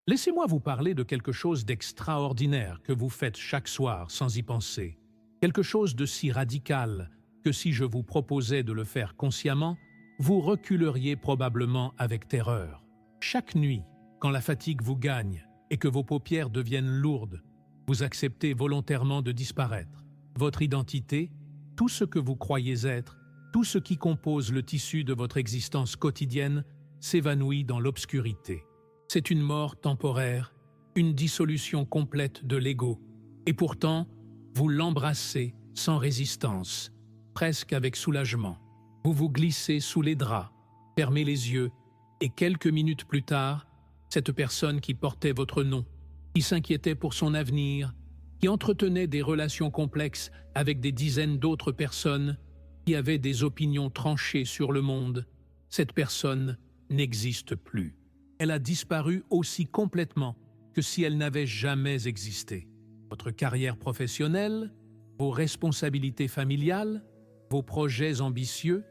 Laissez-moi vous parler de quelque chose d'extraordinaire que vous faites chaque soir sans y penser. Quelque chose de si radical que si je vous proposais de le faire consciemment, vous reculeriez probablement avec terreur. Chaque nuit, quand la fatigue vous gagne et que vos paupières deviennent lourdes, vous acceptez volontairement de disparaître. Votre identité, tout ce que vous croyez être, tout ce qui compose le tissu de votre existence quotidienne, s'évanouit dans l'obscurité. C'est une mort temporaire, une dissolution complète de l'ego. Et pourtant, vous l'embrassez sans résistance, presque avec soulagement. Vous vous glissez sous les draps, fermez les yeux, et quelques minutes plus tard, cette personne qui portait votre nom, qui s'inquiétait pour son avenir, qui entretenait des relations complexes avec des dizaines d'autres personnes, qui avaient des opinions tranchées sur le monde, cette personne n'existe plus. Elle a disparu aussi complètement que si elle n'avait jamais existé. Votre carrière professionnelle, vos responsabilités familiales, vos projets ambitieux,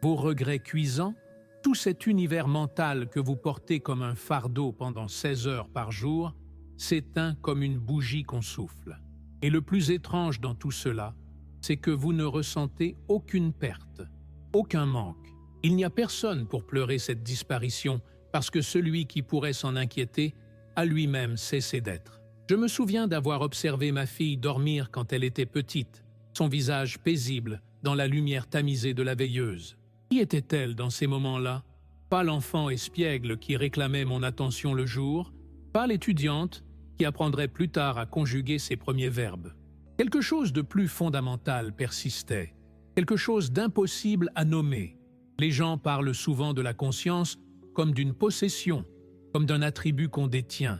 vos regrets cuisants, tout cet univers mental que vous portez comme un fardeau pendant 16 heures par jour, s'éteint comme une bougie qu'on souffle. Et le plus étrange dans tout cela, c'est que vous ne ressentez aucune perte, aucun manque. Il n'y a personne pour pleurer cette disparition, parce que celui qui pourrait s'en inquiéter a lui-même cessé d'être. Je me souviens d'avoir observé ma fille dormir quand elle était petite, son visage paisible dans la lumière tamisée de la veilleuse. Qui était-elle dans ces moments-là? Pas l'enfant espiègle qui réclamait mon attention le jour, pas l'étudiante qui apprendrait plus tard à conjuguer ses premiers verbes. Quelque chose de plus fondamental persistait, quelque chose d'impossible à nommer. Les gens parlent souvent de la conscience comme d'une possession, comme d'un attribut qu'on détient.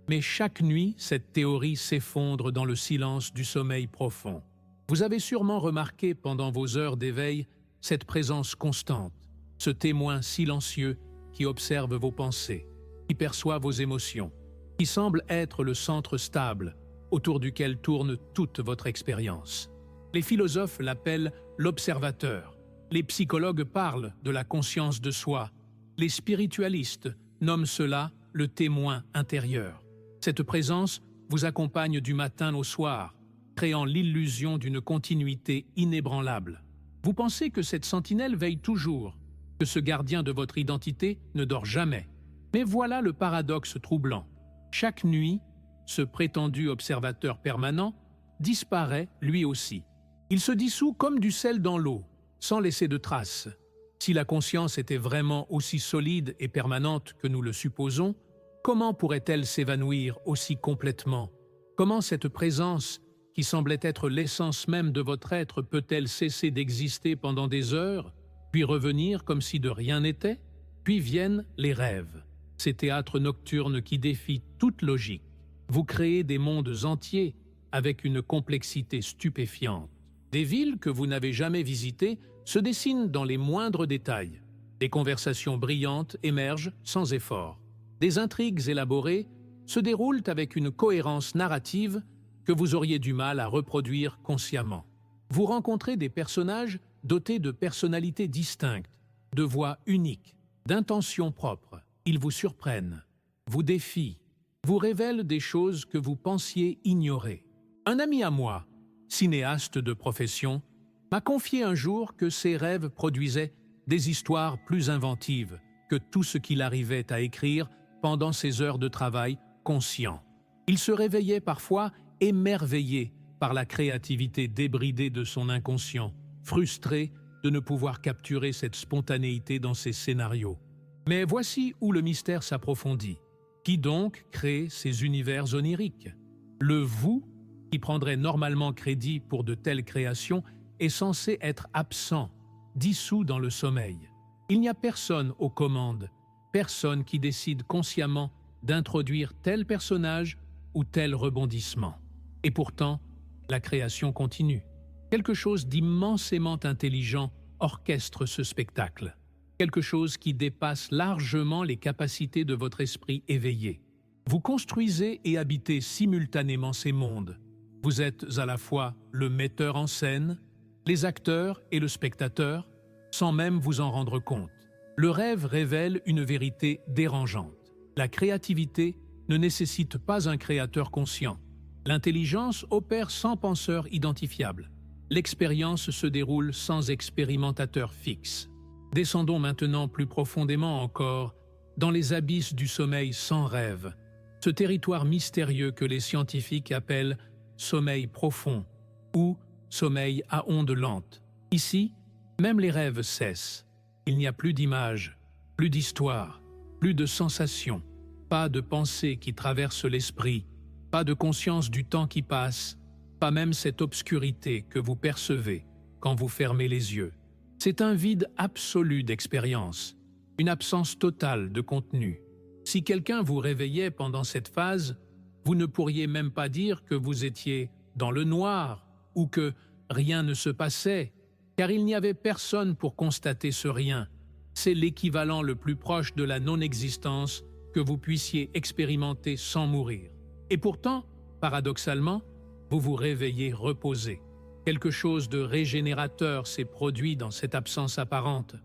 Mais chaque nuit, cette théorie s'effondre dans le silence du sommeil profond. Vous avez sûrement remarqué pendant vos heures d'éveil cette présence constante, ce témoin silencieux qui observe vos pensées, qui perçoit vos émotions, qui semble être le centre stable autour duquel tourne toute votre expérience. Les philosophes l'appellent l'observateur. Les psychologues parlent de la conscience de soi. Les spiritualistes nomment cela le témoin intérieur. Cette présence vous accompagne du matin au soir, créant l'illusion d'une continuité inébranlable. Vous pensez que cette sentinelle veille toujours, que ce gardien de votre identité ne dort jamais. Mais voilà le paradoxe troublant. Chaque nuit, ce prétendu observateur permanent disparaît lui aussi. Il se dissout comme du sel dans l'eau, sans laisser de traces. Si la conscience était vraiment aussi solide et permanente que nous le supposons, comment pourrait-elle s'évanouir aussi complètement? Comment cette présence, qui semblait être l'essence même de votre être, peut-elle cesser d'exister pendant des heures, puis revenir comme si de rien n'était? Puis viennent les rêves, ces théâtres nocturnes qui défient toute logique. Vous créez des mondes entiers avec une complexité stupéfiante. Des villes que vous n'avez jamais visitées se dessinent dans les moindres détails. Des conversations brillantes émergent sans effort. Des intrigues élaborées se déroulent avec une cohérence narrative que vous auriez du mal à reproduire consciemment. Vous rencontrez des personnages dotés de personnalités distinctes, de voix uniques, d'intentions propres. Ils vous surprennent, vous défient, vous révèlent des choses que vous pensiez ignorer. Un ami à moi, cinéaste de profession, m'a confié un jour que ses rêves produisaient des histoires plus inventives que tout ce qu'il arrivait à écrire pendant ses heures de travail conscient. Il se réveillait parfois émerveillé par la créativité débridée de son inconscient, frustré de ne pouvoir capturer cette spontanéité dans ses scénarios. Mais voici où le mystère s'approfondit. Qui donc crée ces univers oniriques? Le vous, qui prendrait normalement crédit pour de telles créations, est censé être absent, dissous dans le sommeil. Il n'y a personne aux commandes, personne qui décide consciemment d'introduire tel personnage ou tel rebondissement. Et pourtant, la création continue. Quelque chose d'immensément intelligent orchestre ce spectacle. Quelque chose qui dépasse largement les capacités de votre esprit éveillé. Vous construisez et habitez simultanément ces mondes. Vous êtes à la fois le metteur en scène, les acteurs et le spectateur, sans même vous en rendre compte. Le rêve révèle une vérité dérangeante. La créativité ne nécessite pas un créateur conscient. L'intelligence opère sans penseur identifiable. L'expérience se déroule sans expérimentateur fixe. Descendons maintenant plus profondément encore dans les abysses du sommeil sans rêve, ce territoire mystérieux que les scientifiques appellent sommeil profond ou sommeil à ondes lentes. Ici, même les rêves cessent. Il n'y a plus d'images, plus d'histoire, plus de sensations, pas de pensée qui traverse l'esprit, pas de conscience du temps qui passe, pas même cette obscurité que vous percevez quand vous fermez les yeux. C'est un vide absolu d'expérience, une absence totale de contenu. Si quelqu'un vous réveillait pendant cette phase, vous ne pourriez même pas dire que vous étiez dans le noir ou que rien ne se passait, car il n'y avait personne pour constater ce rien. C'est l'équivalent le plus proche de la non-existence que vous puissiez expérimenter sans mourir. Et pourtant, paradoxalement, vous vous réveillez reposé. Quelque chose de régénérateur s'est produit dans cette absence apparente.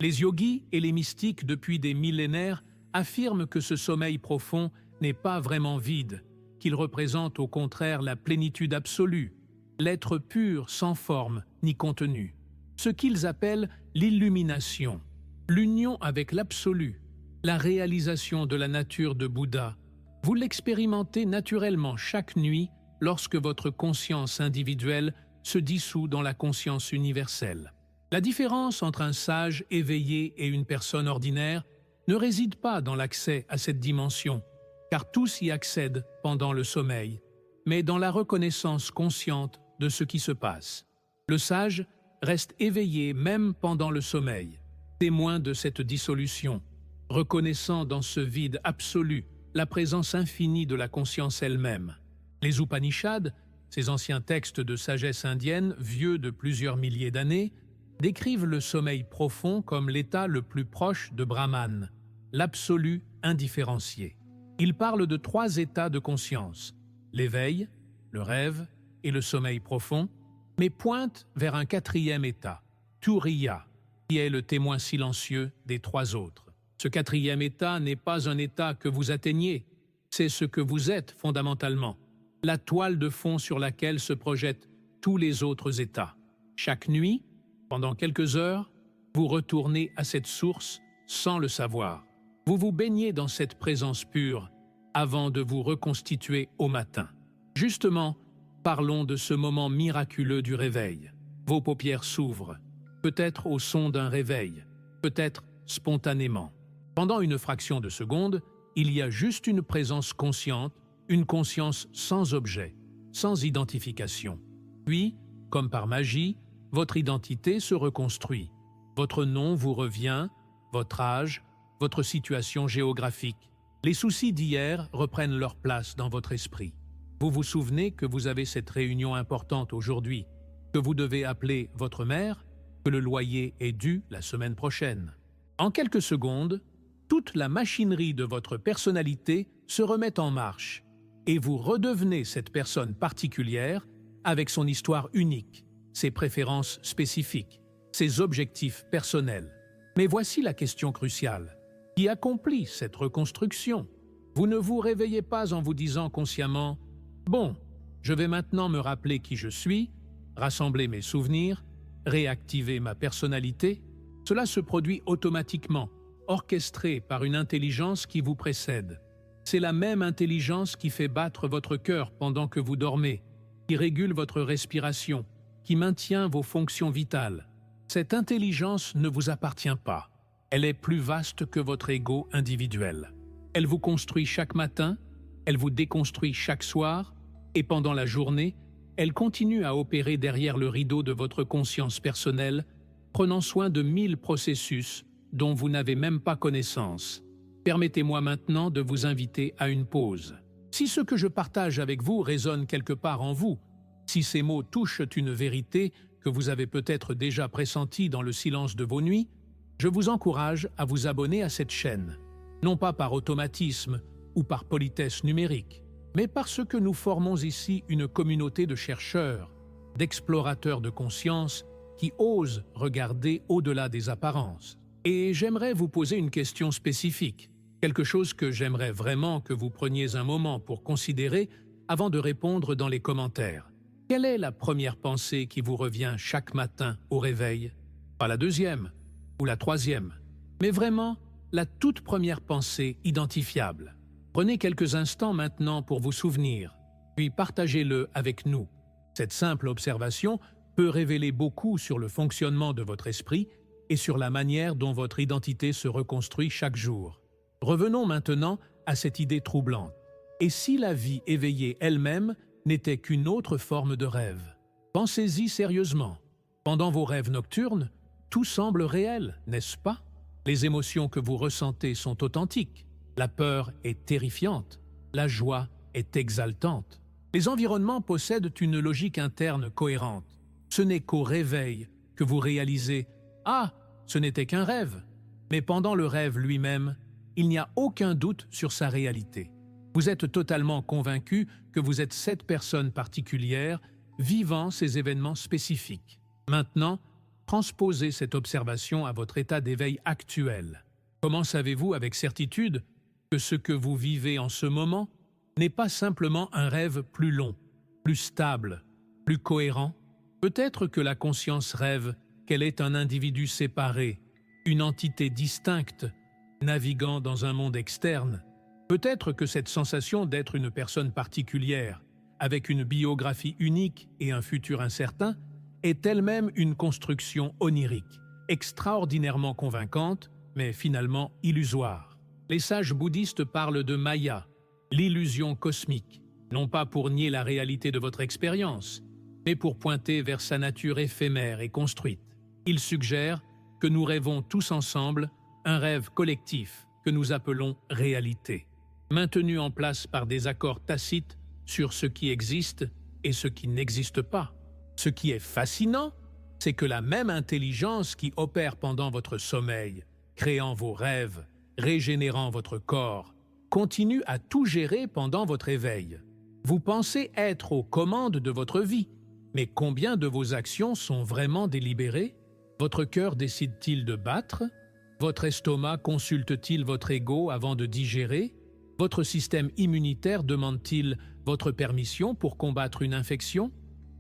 Les yogis et les mystiques depuis des millénaires affirment que ce sommeil profond n'est pas vraiment vide, qu'il représente au contraire la plénitude absolue, l'être pur sans forme ni contenu. Ce qu'ils appellent l'illumination, l'union avec l'absolu, la réalisation de la nature de Bouddha. Vous l'expérimentez naturellement chaque nuit lorsque votre conscience individuelle se dissout dans la conscience universelle. La différence entre un sage éveillé et une personne ordinaire ne réside pas dans l'accès à cette dimension, car tous y accèdent pendant le sommeil, mais dans la reconnaissance consciente de ce qui se passe. Le sage reste éveillé même pendant le sommeil, témoin de cette dissolution, reconnaissant dans ce vide absolu la présence infinie de la conscience elle-même. Les Upanishads, ces anciens textes de sagesse indienne vieux de plusieurs milliers d'années, décrivent le sommeil profond comme l'état le plus proche de Brahman, l'absolu indifférencié. Ils parlent de 3 états de conscience, l'éveil, le rêve et le sommeil profond, mais pointent vers un 4e état, Turiya, qui est le témoin silencieux des 3 autres. Ce 4e état n'est pas un état que vous atteignez, c'est ce que vous êtes fondamentalement, la toile de fond sur laquelle se projettent tous les autres états. Chaque nuit, pendant quelques heures, vous retournez à cette source sans le savoir. Vous vous baignez dans cette présence pure avant de vous reconstituer au matin. Justement, parlons de ce moment miraculeux du réveil. Vos paupières s'ouvrent, peut-être au son d'un réveil, peut-être spontanément. Pendant une fraction de seconde, il y a juste une présence consciente, une conscience sans objet, sans identification. Puis, comme par magie, votre identité se reconstruit. Votre nom vous revient, votre âge, votre situation géographique. Les soucis d'hier reprennent leur place dans votre esprit. Vous vous souvenez que vous avez cette réunion importante aujourd'hui, que vous devez appeler votre mère, que le loyer est dû la semaine prochaine. En quelques secondes, toute la machinerie de votre personnalité se remet en marche et vous redevenez cette personne particulière avec son histoire unique, ses préférences spécifiques, ses objectifs personnels. Mais voici la question cruciale. Qui accomplit cette reconstruction? Vous ne vous réveillez pas en vous disant consciemment « Bon, je vais maintenant me rappeler qui je suis, rassembler mes souvenirs, réactiver ma personnalité ». Cela se produit automatiquement, orchestré par une intelligence qui vous précède. C'est la même intelligence qui fait battre votre cœur pendant que vous dormez, qui régule votre respiration, qui maintient vos fonctions vitales. Cette intelligence ne vous appartient pas. Elle est plus vaste que votre ego individuel. Elle vous construit chaque matin, elle vous déconstruit chaque soir, et pendant la journée, elle continue à opérer derrière le rideau de votre conscience personnelle, prenant soin de 1000 processus dont vous n'avez même pas connaissance. Permettez-moi maintenant de vous inviter à une pause. Si ce que je partage avec vous résonne quelque part en vous, si ces mots touchent une vérité que vous avez peut-être déjà pressentie dans le silence de vos nuits, je vous encourage à vous abonner à cette chaîne, non pas par automatisme ou par politesse numérique, mais parce que nous formons ici une communauté de chercheurs, d'explorateurs de conscience qui osent regarder au-delà des apparences. Et j'aimerais vous poser une question spécifique. Quelque chose que j'aimerais vraiment que vous preniez un moment pour considérer avant de répondre dans les commentaires. Quelle est la première pensée qui vous revient chaque matin au réveil? Pas la deuxième ou la troisième, mais vraiment la toute première pensée identifiable. Prenez quelques instants maintenant pour vous souvenir, puis partagez-le avec nous. Cette simple observation peut révéler beaucoup sur le fonctionnement de votre esprit et sur la manière dont votre identité se reconstruit chaque jour. Revenons maintenant à cette idée troublante. Et si la vie éveillée elle-même n'était qu'une autre forme de rêve? Pensez-y sérieusement. Pendant vos rêves nocturnes, tout semble réel, n'est-ce pas? Les émotions que vous ressentez sont authentiques. La peur est terrifiante. La joie est exaltante. Les environnements possèdent une logique interne cohérente. Ce n'est qu'au réveil que vous réalisez « Ah, ce n'était qu'un rêve ». Mais pendant le rêve lui-même, il n'y a aucun doute sur sa réalité. Vous êtes totalement convaincu que vous êtes cette personne particulière vivant ces événements spécifiques. Maintenant, transposez cette observation à votre état d'éveil actuel. Comment savez-vous avec certitude que ce que vous vivez en ce moment n'est pas simplement un rêve plus long, plus stable, plus cohérent? Peut-être que la conscience rêve qu'elle est un individu séparé, une entité distincte, naviguant dans un monde externe. Peut-être que cette sensation d'être une personne particulière, avec une biographie unique et un futur incertain, est elle-même une construction onirique, extraordinairement convaincante, mais finalement illusoire. Les sages bouddhistes parlent de Maya, l'illusion cosmique, non pas pour nier la réalité de votre expérience, mais pour pointer vers sa nature éphémère et construite. Ils suggèrent que nous rêvons tous ensemble un rêve collectif que nous appelons réalité, maintenu en place par des accords tacites sur ce qui existe et ce qui n'existe pas. Ce qui est fascinant, c'est que la même intelligence qui opère pendant votre sommeil, créant vos rêves, régénérant votre corps, continue à tout gérer pendant votre éveil. Vous pensez être aux commandes de votre vie, mais combien de vos actions sont vraiment délibérées? Votre cœur décide-t-il de battre? Votre estomac consulte-t-il votre ego avant de digérer? Votre système immunitaire demande-t-il votre permission pour combattre une infection?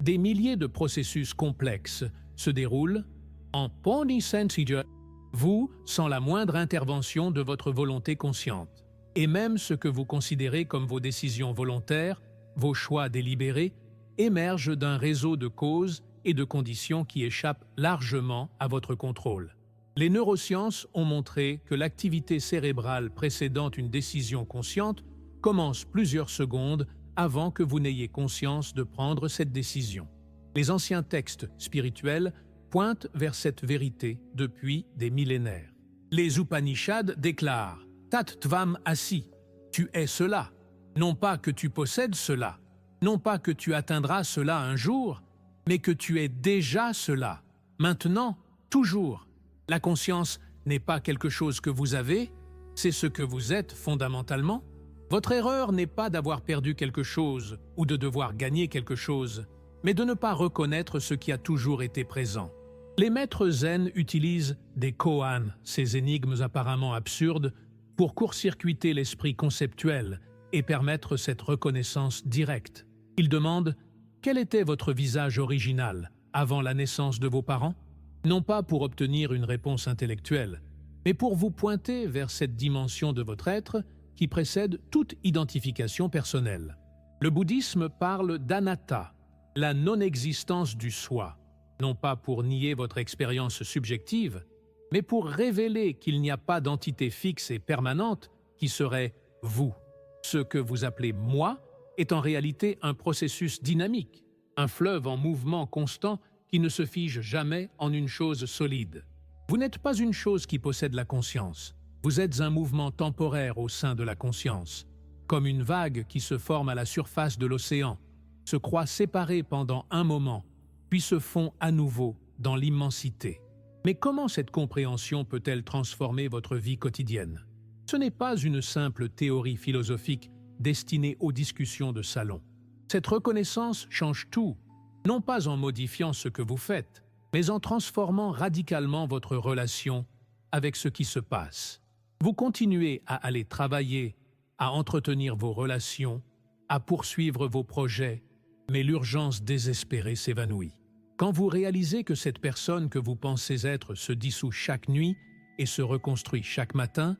Des milliers de processus complexes se déroulent en polysensitive, vous, sans la moindre intervention de votre volonté consciente. Et même ce que vous considérez comme vos décisions volontaires, vos choix délibérés, émergent d'un réseau de causes et de conditions qui échappent largement à votre contrôle. Les neurosciences ont montré que l'activité cérébrale précédant une décision consciente commence plusieurs secondes avant que vous n'ayez conscience de prendre cette décision. Les anciens textes spirituels pointent vers cette vérité depuis des millénaires. Les Upanishads déclarent « Tat Tvam Asi » « Tu es cela », non pas que tu possèdes cela, non pas que tu atteindras cela un jour, mais que tu es déjà cela, maintenant, toujours. La conscience n'est pas quelque chose que vous avez, c'est ce que vous êtes fondamentalement. Votre erreur n'est pas d'avoir perdu quelque chose ou de devoir gagner quelque chose, mais de ne pas reconnaître ce qui a toujours été présent. Les maîtres zen utilisent des koans, ces énigmes apparemment absurdes, pour court-circuiter l'esprit conceptuel et permettre cette reconnaissance directe. Ils demandent « Quel était votre visage original avant la naissance de vos parents ?» Non pas pour obtenir une réponse intellectuelle, mais pour vous pointer vers cette dimension de votre être qui précède toute identification personnelle. Le bouddhisme parle d'anatta, la non-existence du soi, non pas pour nier votre expérience subjective, mais pour révéler qu'il n'y a pas d'entité fixe et permanente qui serait « vous ». Ce que vous appelez « moi » est en réalité un processus dynamique, un fleuve en mouvement constant qui ne se fige jamais en une chose solide. Vous n'êtes pas une chose qui possède la conscience, vous êtes un mouvement temporaire au sein de la conscience, comme une vague qui se forme à la surface de l'océan, se croit séparée pendant un moment, puis se fond à nouveau dans l'immensité. Mais comment cette compréhension peut-elle transformer votre vie quotidienne? Ce n'est pas une simple théorie philosophique destinée aux discussions de salon. Cette reconnaissance change tout, non pas en modifiant ce que vous faites, mais en transformant radicalement votre relation avec ce qui se passe. Vous continuez à aller travailler, à entretenir vos relations, à poursuivre vos projets, mais l'urgence désespérée s'évanouit. Quand vous réalisez que cette personne que vous pensez être se dissout chaque nuit et se reconstruit chaque matin,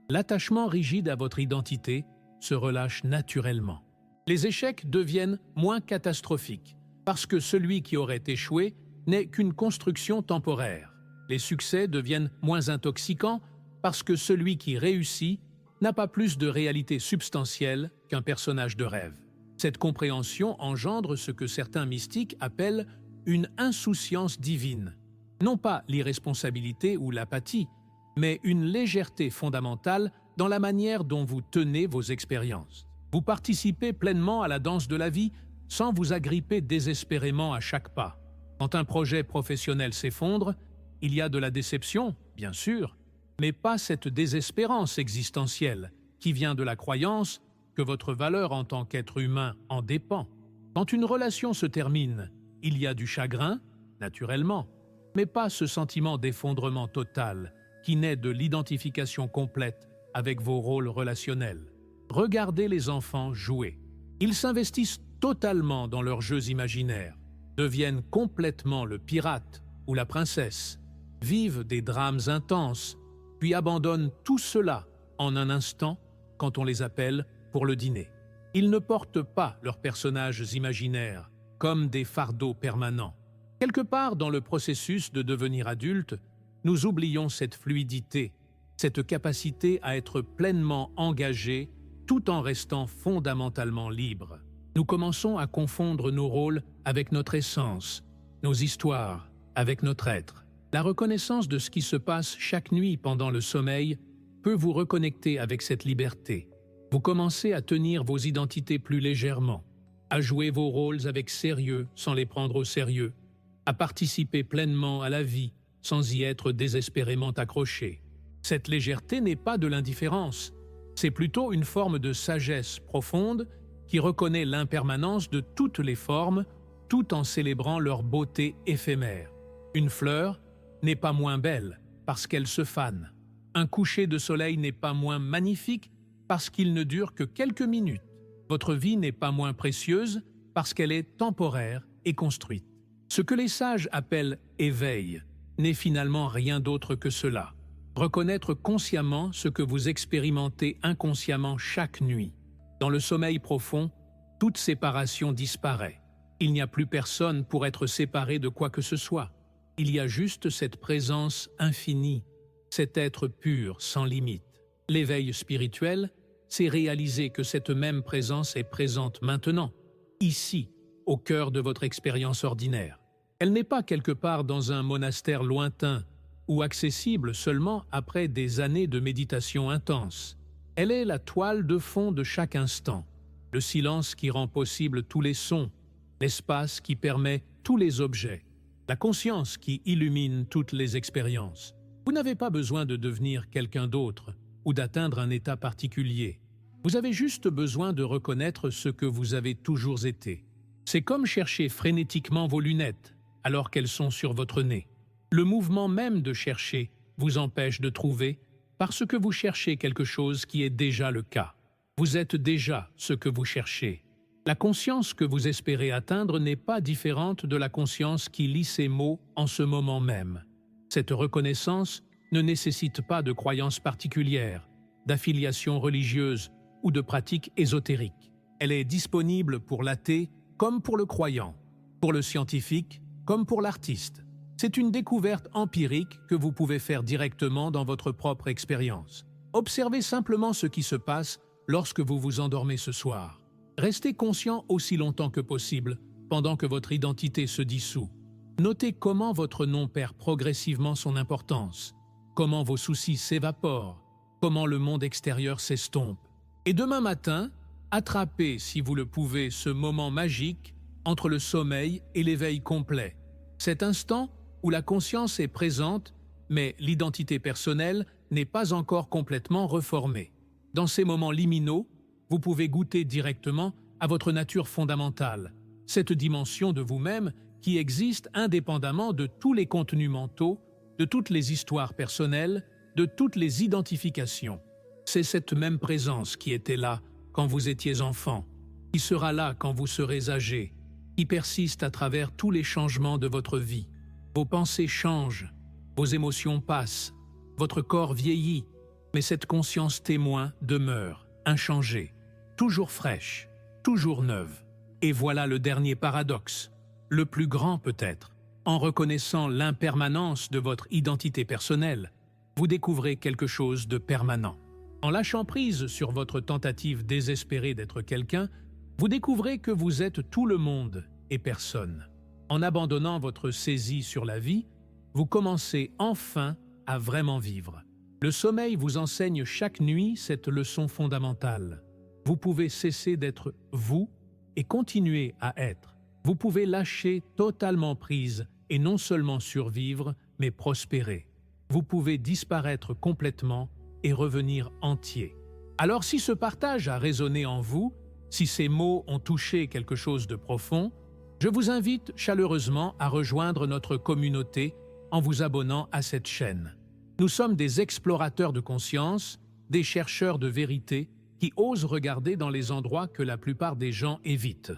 l'attachement rigide à votre identité se relâche naturellement. Les échecs deviennent moins catastrophiques, parce que celui qui aurait échoué n'est qu'une construction temporaire. Les succès deviennent moins intoxicants, parce que celui qui réussit n'a pas plus de réalité substantielle qu'un personnage de rêve. Cette compréhension engendre ce que certains mystiques appellent une insouciance divine. Non pas l'irresponsabilité ou l'apathie, mais une légèreté fondamentale dans la manière dont vous tenez vos expériences. Vous participez pleinement à la danse de la vie sans vous agripper désespérément à chaque pas. Quand un projet professionnel s'effondre, il y a de la déception, bien sûr, mais pas cette désespérance existentielle qui vient de la croyance que votre valeur en tant qu'être humain en dépend. Quand une relation se termine, il y a du chagrin, naturellement, mais pas ce sentiment d'effondrement total qui naît de l'identification complète avec vos rôles relationnels. Regardez les enfants jouer. Ils s'investissent totalement dans leurs jeux imaginaires, deviennent complètement le pirate ou la princesse, vivent des drames intenses, puis abandonnent tout cela en un instant quand on les appelle pour le dîner. Ils ne portent pas leurs personnages imaginaires comme des fardeaux permanents. Quelque part dans le processus de devenir adulte, nous oublions cette fluidité, cette capacité à être pleinement engagé tout en restant fondamentalement libre. Nous commençons à confondre nos rôles avec notre essence, nos histoires avec notre être. La reconnaissance de ce qui se passe chaque nuit pendant le sommeil peut vous reconnecter avec cette liberté. Vous commencez à tenir vos identités plus légèrement, à jouer vos rôles avec sérieux sans les prendre au sérieux, à participer pleinement à la vie sans y être désespérément accroché. Cette légèreté n'est pas de l'indifférence, c'est plutôt une forme de sagesse profonde qui reconnaît l'impermanence de toutes les formes tout en célébrant leur beauté éphémère. Une fleur n'est pas moins belle parce qu'elle se fane. Un coucher de soleil n'est pas moins magnifique parce qu'il ne dure que quelques minutes. Votre vie n'est pas moins précieuse parce qu'elle est temporaire et construite. Ce que les sages appellent éveil n'est finalement rien d'autre que cela. Reconnaître consciemment ce que vous expérimentez inconsciemment chaque nuit. Dans le sommeil profond, toute séparation disparaît. Il n'y a plus personne pour être séparé de quoi que ce soit. Il y a juste cette présence infinie, cet être pur, sans limite. L'éveil spirituel, c'est réaliser que cette même présence est présente maintenant, ici, au cœur de votre expérience ordinaire. Elle n'est pas quelque part dans un monastère lointain ou accessible seulement après des années de méditation intense. Elle est la toile de fond de chaque instant, le silence qui rend possible tous les sons, l'espace qui permet tous les objets, la conscience qui illumine toutes les expériences. Vous n'avez pas besoin de devenir quelqu'un d'autre ou d'atteindre un état particulier. Vous avez juste besoin de reconnaître ce que vous avez toujours été. C'est comme chercher frénétiquement vos lunettes alors qu'elles sont sur votre nez. Le mouvement même de chercher vous empêche de trouver parce que vous cherchez quelque chose qui est déjà le cas. Vous êtes déjà ce que vous cherchez. La conscience que vous espérez atteindre n'est pas différente de la conscience qui lit ces mots en ce moment même. Cette reconnaissance ne nécessite pas de croyances particulières, d'affiliation religieuse ou de pratiques ésotériques. Elle est disponible pour l'athée comme pour le croyant, pour le scientifique comme pour l'artiste. C'est une découverte empirique que vous pouvez faire directement dans votre propre expérience. Observez simplement ce qui se passe lorsque vous vous endormez ce soir. Restez conscient aussi longtemps que possible pendant que votre identité se dissout. Notez comment votre nom perd progressivement son importance, comment vos soucis s'évaporent, comment le monde extérieur s'estompe. Et demain matin, attrapez, si vous le pouvez, ce moment magique entre le sommeil et l'éveil complet. Cet instant où la conscience est présente, mais l'identité personnelle n'est pas encore complètement reformée. Dans ces moments liminaux, vous pouvez goûter directement à votre nature fondamentale, cette dimension de vous-même qui existe indépendamment de tous les contenus mentaux, de toutes les histoires personnelles de toutes les identifications. C'est cette même présence qui était là quand vous étiez enfant, qui sera là quand vous serez âgé, qui persiste à travers tous les changements de votre vie. Vos pensées changent, vos émotions passent, votre corps vieillit, mais cette conscience témoin demeure, inchangée, toujours fraîche, toujours neuve. Et voilà le dernier paradoxe, le plus grand peut-être. En reconnaissant l'impermanence de votre identité personnelle, vous découvrez quelque chose de permanent. En lâchant prise sur votre tentative désespérée d'être quelqu'un, vous découvrez que vous êtes tout le monde et personne. En abandonnant votre saisie sur la vie, vous commencez enfin à vraiment vivre. Le sommeil vous enseigne chaque nuit cette leçon fondamentale. Vous pouvez cesser d'être vous et continuer à être. Vous pouvez lâcher totalement prise et non seulement survivre, mais prospérer. Vous pouvez disparaître complètement et revenir entier. Alors si ce partage a résonné en vous, si ces mots ont touché quelque chose de profond, je vous invite chaleureusement à rejoindre notre communauté en vous abonnant à cette chaîne. Nous sommes des explorateurs de conscience, des chercheurs de vérité qui osent regarder dans les endroits que la plupart des gens évitent.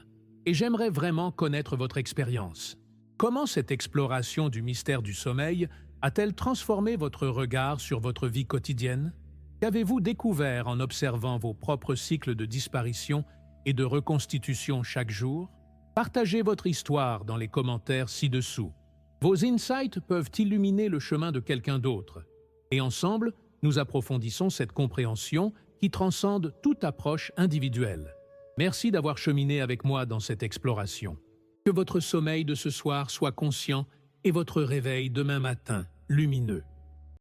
Et j'aimerais vraiment connaître votre expérience. Comment cette exploration du mystère du sommeil a-t-elle transformé votre regard sur votre vie quotidienne? Qu'avez-vous découvert en observant vos propres cycles de disparition et de reconstitution chaque jour? Partagez votre histoire dans les commentaires ci-dessous. Vos insights peuvent illuminer le chemin de quelqu'un d'autre. Et ensemble, nous approfondissons cette compréhension qui transcende toute approche individuelle. Merci d'avoir cheminé avec moi dans cette exploration. Que votre sommeil de ce soir soit conscient et votre réveil demain matin lumineux.